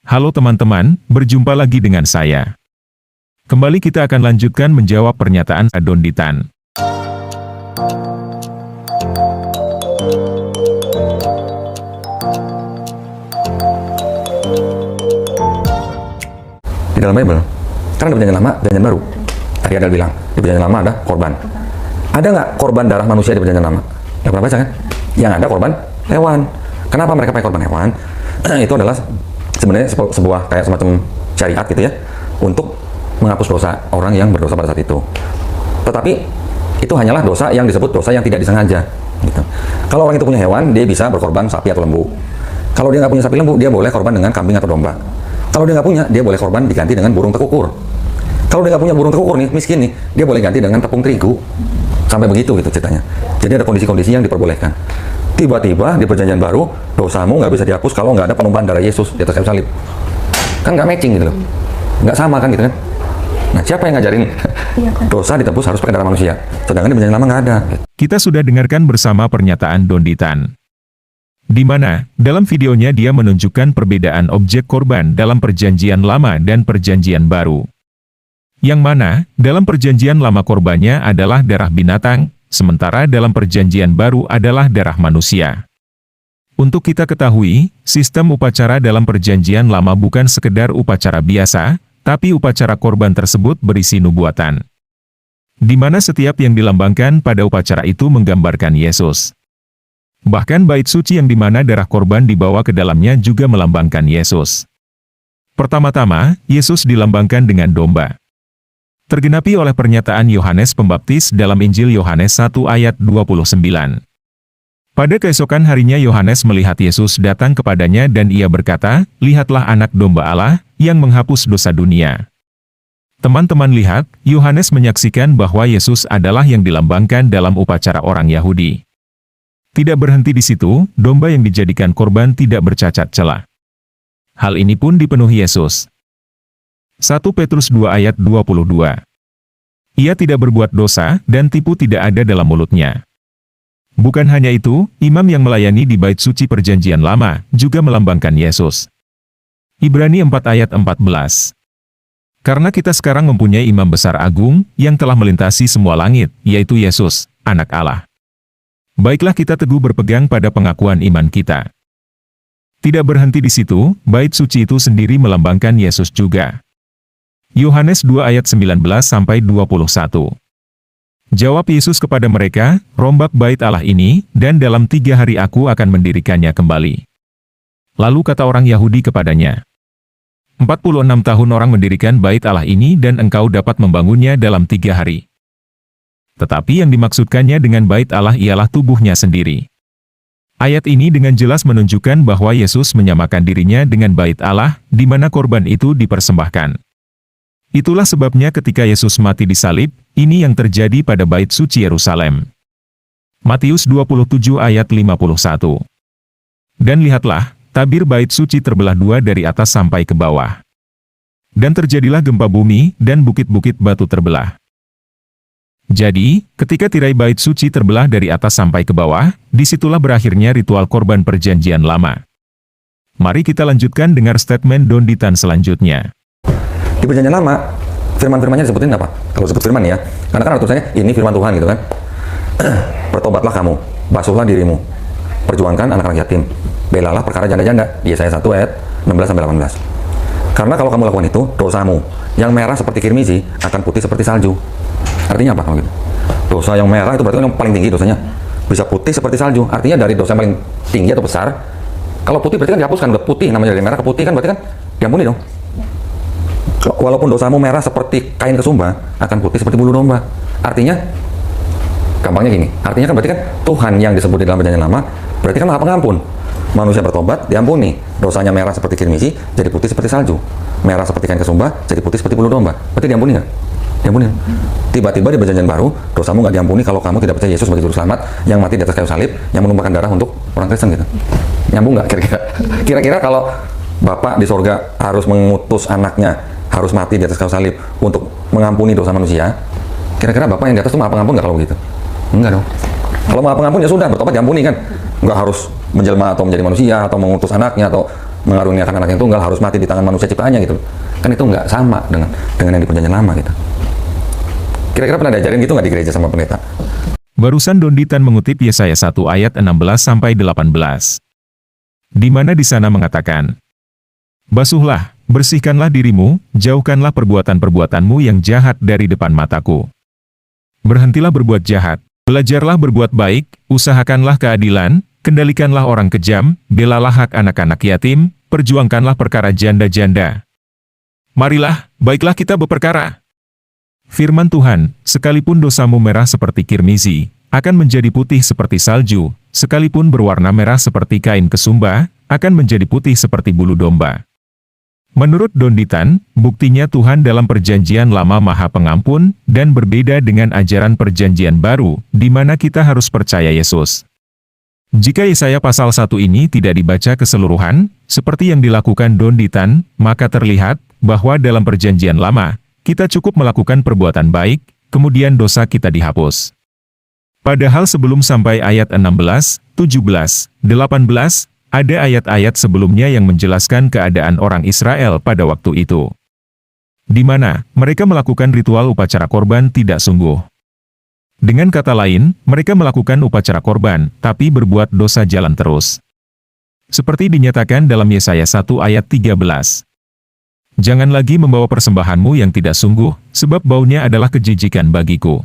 Halo teman-teman, berjumpa lagi dengan saya. Kembali kita akan lanjutkan menjawab pernyataan Donditan. Di dalam Bible, kan ada perjanjian lama, perjanjian baru. Tadi ada bilang, di perjanjian lama ada korban. Ada nggak korban darah manusia di perjanjian lama? Ya pernah baca kan? Yang ada korban hewan. Kenapa mereka pakai korban hewan? Itu adalah sebenarnya sebuah kayak semacam syariat gitu ya, untuk menghapus dosa orang yang berdosa pada saat itu. Tetapi itu hanyalah dosa yang disebut dosa yang tidak disengaja. Gitu. Kalau orang itu punya hewan, dia bisa berkorban sapi atau lembu. Kalau dia nggak punya sapi lembu, dia boleh korban dengan kambing atau domba. Kalau dia nggak punya, dia boleh korban diganti dengan burung tekukur. Kalau dia nggak punya burung tekukur nih, miskin nih, dia boleh ganti dengan tepung terigu. Sampai begitu gitu ceritanya. Jadi ada kondisi-kondisi yang diperbolehkan. Tiba-tiba di perjanjian baru, dosamu nggak bisa dihapus kalau nggak ada penumpahan darah Yesus di atas kayu salib. Kan nggak matching gitu loh. Nggak sama kan gitu kan. Nah, siapa yang ngajarin dosa ditebus harus pakai darah manusia? Sedangkan di perjanjian lama nggak ada. Kita sudah dengarkan bersama pernyataan Donditan. Di mana, dalam videonya dia menunjukkan perbedaan objek korban dalam perjanjian lama dan perjanjian baru. Yang mana, dalam perjanjian lama korbannya adalah darah binatang, sementara dalam perjanjian baru adalah darah manusia. Untuk kita ketahui, sistem upacara dalam perjanjian lama bukan sekedar upacara biasa, tapi upacara korban tersebut berisi nubuatan. Di mana setiap yang dilambangkan pada upacara itu menggambarkan Yesus. Bahkan bait suci yang dimana darah korban dibawa ke dalamnya juga melambangkan Yesus. Pertama-tama, Yesus dilambangkan dengan domba. Tergenapi oleh pernyataan Yohanes Pembaptis dalam Injil Yohanes 1 ayat 29. Pada keesokan harinya Yohanes melihat Yesus datang kepadanya dan ia berkata, "Lihatlah anak domba Allah, yang menghapus dosa dunia." Teman-teman lihat, Yohanes menyaksikan bahwa Yesus adalah yang dilambangkan dalam upacara orang Yahudi. Tidak berhenti di situ, domba yang dijadikan korban tidak bercacat celah. Hal ini pun dipenuhi Yesus. 1 Petrus 2 ayat 22. Ia tidak berbuat dosa, dan tipu tidak ada dalam mulutnya. Bukan hanya itu, imam yang melayani di bait suci perjanjian lama, juga melambangkan Yesus. Ibrani 4 ayat 14. Karena kita sekarang mempunyai imam besar agung, yang telah melintasi semua langit, yaitu Yesus, Anak Allah. Baiklah kita teguh berpegang pada pengakuan iman kita. Tidak berhenti di situ, bait suci itu sendiri melambangkan Yesus juga. Yohanes 2 ayat 19-21. Jawab Yesus kepada mereka, "Rombak bait Allah ini, dan dalam 3 hari aku akan mendirikannya kembali." Lalu kata orang Yahudi kepadanya, 46 tahun orang mendirikan bait Allah ini dan engkau dapat membangunnya dalam 3 hari. Tetapi yang dimaksudkannya dengan bait Allah ialah tubuhnya sendiri. Ayat ini dengan jelas menunjukkan bahwa Yesus menyamakan dirinya dengan bait Allah, di mana korban itu dipersembahkan. Itulah sebabnya ketika Yesus mati di salib, ini yang terjadi pada bait suci Yerusalem. Matius 27 ayat 51. Dan lihatlah, tabir bait suci terbelah 2 dari atas sampai ke bawah. Dan terjadilah gempa bumi, dan bukit-bukit batu terbelah. Jadi, ketika tirai bait suci terbelah dari atas sampai ke bawah, disitulah berakhirnya ritual korban perjanjian lama. Mari kita lanjutkan dengar statement Donditan selanjutnya. Di perjanjian lama, firman-firmannya disebutin apa? Kalau sebut firman ya, karena kan ada tulisannya, ini firman Tuhan gitu kan. Bertobatlah kamu, basuhlah dirimu, perjuangkan anak-anak yatim, belalah perkara janda-janda, di Yesaya 1 ayat 16-18. Karena kalau kamu lakukan itu, dosamu, yang merah seperti kirmizi, akan putih seperti salju. Artinya apa kalau gitu? Dosa yang merah itu berarti yang paling tinggi dosanya. Bisa putih seperti salju, artinya dari dosa yang paling tinggi atau besar, kalau putih berarti kan dihapuskan, udah putih, namanya dari merah ke putih kan berarti kan diampuni dong. Walaupun dosamu merah seperti kain kesumba, akan putih seperti bulu domba. Artinya, gampangnya gini, artinya kan berarti kan Tuhan yang disebut di dalam perjanjian lama, berarti kan maha pengampun. Manusia bertobat, diampuni. Dosanya merah seperti kirmizi, jadi putih seperti salju. Merah seperti kain kesumba, jadi putih seperti bulu domba. Berarti diampuni nggak? Diampuni. Tiba-tiba di perjanjian baru, dosamu nggak diampuni kalau kamu tidak percaya Yesus sebagai juru selamat, yang mati di atas kayu salib, yang menumpahkan darah untuk orang Kristen gitu. Nyambung nggak kira-kira? Kira-kira kalau Bapak di sorga harus mengutus anaknya, harus mati di atas kayu salib untuk mengampuni dosa manusia, kira-kira Bapak yang di atas itu maha pengampun nggak kalau begitu? Enggak dong. Kalau maha pengampun ya sudah, bertobat diampuni kan. Nggak harus menjelma atau menjadi manusia, atau mengutus anaknya, atau mengaruniakan anak yang tunggal harus mati di tangan manusia ciptaannya gitu. Kan itu nggak sama dengan yang di perjanjian lama gitu. Kira-kira pernah diajarin gitu nggak di gereja sama pendeta? Barusan Donditan mengutip Yesaya 1 ayat 16-18. Di mana di sana mengatakan, "Basuhlah, bersihkanlah dirimu, jauhkanlah perbuatan-perbuatanmu yang jahat dari depan mataku. Berhentilah berbuat jahat, belajarlah berbuat baik, usahakanlah keadilan, kendalikanlah orang kejam, belalah hak anak-anak yatim, perjuangkanlah perkara janda-janda. Marilah, baiklah kita berperkara." Firman Tuhan, sekalipun dosamu merah seperti kirmizi, akan menjadi putih seperti salju, sekalipun berwarna merah seperti kain kesumba, akan menjadi putih seperti bulu domba. Menurut Donditan, buktinya Tuhan dalam perjanjian lama Maha Pengampun, dan berbeda dengan ajaran perjanjian baru, di mana kita harus percaya Yesus. Jika Yesaya pasal 1 ini tidak dibaca keseluruhan, seperti yang dilakukan Donditan, maka terlihat bahwa dalam perjanjian lama, kita cukup melakukan perbuatan baik, kemudian dosa kita dihapus. Padahal sebelum sampai ayat 16, 17, 18, ada ayat-ayat sebelumnya yang menjelaskan keadaan orang Israel pada waktu itu, di mana mereka melakukan ritual upacara korban tidak sungguh. Dengan kata lain, mereka melakukan upacara korban, tapi berbuat dosa jalan terus. Seperti dinyatakan dalam Yesaya 1 ayat 13. "Jangan lagi membawa persembahanmu yang tidak sungguh, sebab baunya adalah kejijikan bagiku.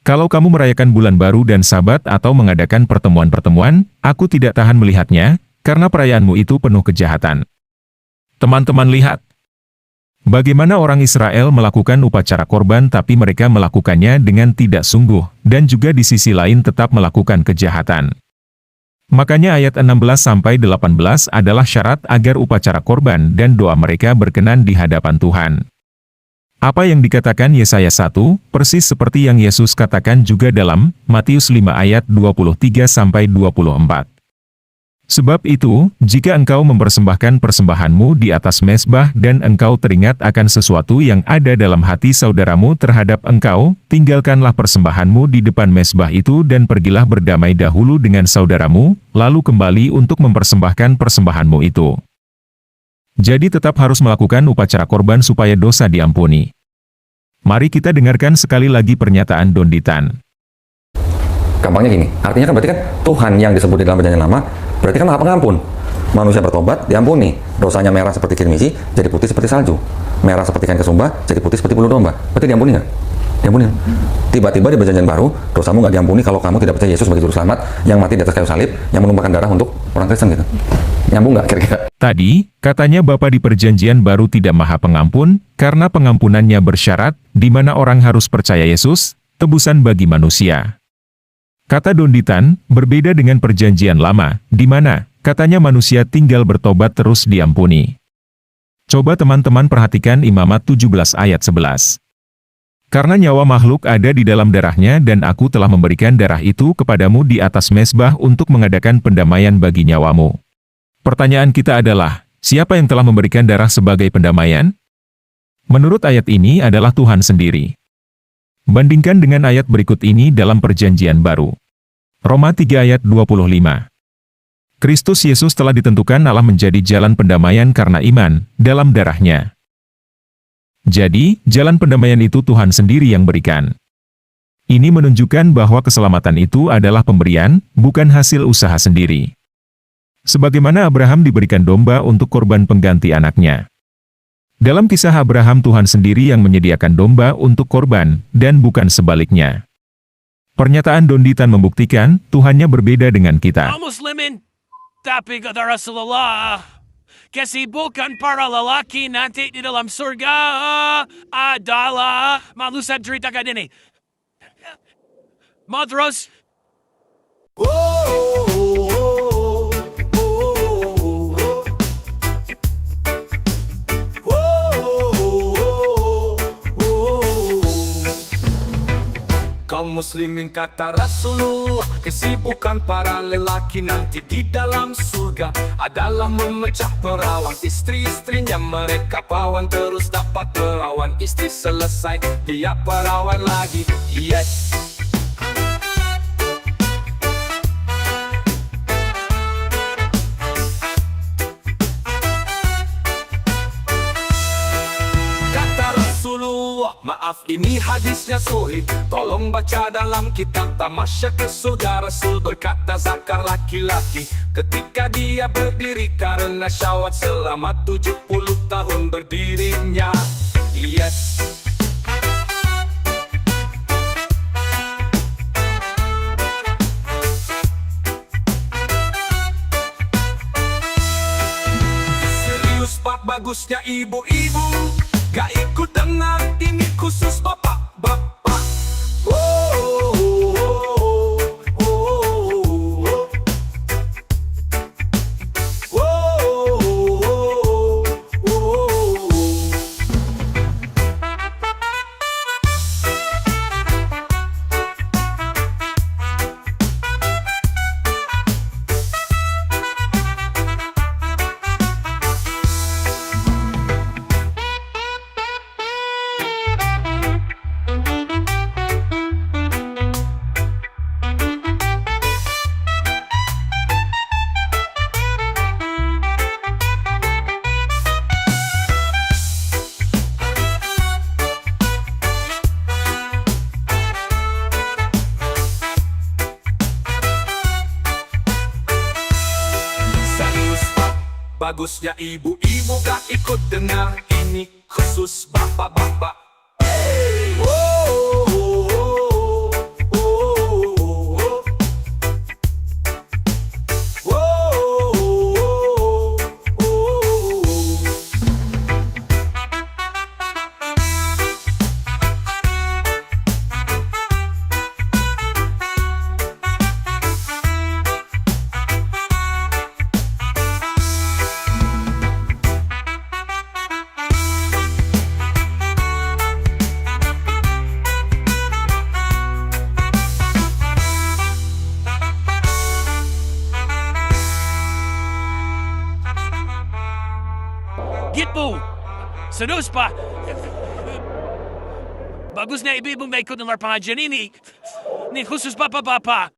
Kalau kamu merayakan bulan baru dan Sabat atau mengadakan pertemuan-pertemuan, aku tidak tahan melihatnya, karena perayaanmu itu penuh kejahatan." Teman-teman lihat, bagaimana orang Israel melakukan upacara korban tapi mereka melakukannya dengan tidak sungguh, dan juga di sisi lain tetap melakukan kejahatan. Makanya ayat 16-18 adalah syarat agar upacara korban dan doa mereka berkenan di hadapan Tuhan. Apa yang dikatakan Yesaya 1, persis seperti yang Yesus katakan juga dalam Matius 5 ayat 23-24. "Sebab itu, jika engkau mempersembahkan persembahanmu di atas mezbah dan engkau teringat akan sesuatu yang ada dalam hati saudaramu terhadap engkau, tinggalkanlah persembahanmu di depan mezbah itu dan pergilah berdamai dahulu dengan saudaramu, lalu kembali untuk mempersembahkan persembahanmu itu." Jadi tetap harus melakukan upacara korban supaya dosa diampuni. Mari kita dengarkan sekali lagi pernyataan Donditan. Gampangnya gini, artinya kan berarti kan Tuhan yang disebut di dalam perjanjian lama, berarti kan Maha Pengampun. Manusia bertobat, diampuni. Dosanya merah seperti kirmizi, jadi putih seperti salju. Merah seperti kain kesumba, jadi putih seperti bulu domba. Berarti diampuni nggak? Diampuni. Tiba-tiba di perjanjian baru, dosamu nggak diampuni kalau kamu tidak percaya Yesus sebagai juru selamat, yang mati di atas kayu salib, yang menumpahkan darah untuk orang Kristen gitu. Nyambung nggak kira-kira? Tadi, katanya Bapa di perjanjian baru tidak Maha Pengampun, karena pengampunannya bersyarat, di mana orang harus percaya Yesus, tebusan bagi manusia. Kata Donditan, berbeda dengan perjanjian lama, di mana, katanya manusia tinggal bertobat terus diampuni. Coba teman-teman perhatikan Imamat 17 ayat 11. "Karena nyawa makhluk ada di dalam darahnya dan aku telah memberikan darah itu kepadamu di atas mezbah untuk mengadakan pendamaian bagi nyawamu." Pertanyaan kita adalah, siapa yang telah memberikan darah sebagai pendamaian? Menurut ayat ini adalah Tuhan sendiri. Bandingkan dengan ayat berikut ini dalam perjanjian baru. Roma 3 ayat 25. Kristus Yesus telah ditentukan Allah menjadi jalan pendamaian karena iman, dalam darahnya. Jadi, jalan pendamaian itu Tuhan sendiri yang berikan. Ini menunjukkan bahwa keselamatan itu adalah pemberian, bukan hasil usaha sendiri. Sebagaimana Abraham diberikan domba untuk korban pengganti anaknya. Dalam kisah Abraham, Tuhan sendiri yang menyediakan domba untuk korban, dan bukan sebaliknya. Pernyataan Donditan membuktikan, Tuhannya berbeda dengan kita. Kaum muslimin, tapi kata Rasulullah, kesibukan para lelaki nanti di dalam surga adalah manusia ceritakan ini. Mau terus? Kaum muslimin kata Rasulullah, kesibukan para lelaki nanti di dalam surga adalah memecah perawan istri-istrinya. Mereka perawan terus dapat perawan, istri selesai dia perawan lagi. Yes. Wah maaf ini hadisnya suhih, tolong baca dalam kitab Tamasya ke surga. Rasul berkata zakar laki-laki ketika dia berdiri karena syahwat selama 70 tahun berdirinya. Yes. Serius pak, bagusnya ibu-ibu gak ikut dengar, ini khusus bapak-bapak. Oh, oh, oh, oh, oh. Oh, oh, oh, oh. Serius pak, bagusnya ibu-ibu gak ikut dengar, ini khusus bapak-bapak. Oh, oh, oh, oh, oh. Oh, oh, oh, oh. Gitu. Serius pa. Bagus na ibu-ibu may ikut ng pengajian ini. Ini khusus bapak-bapak.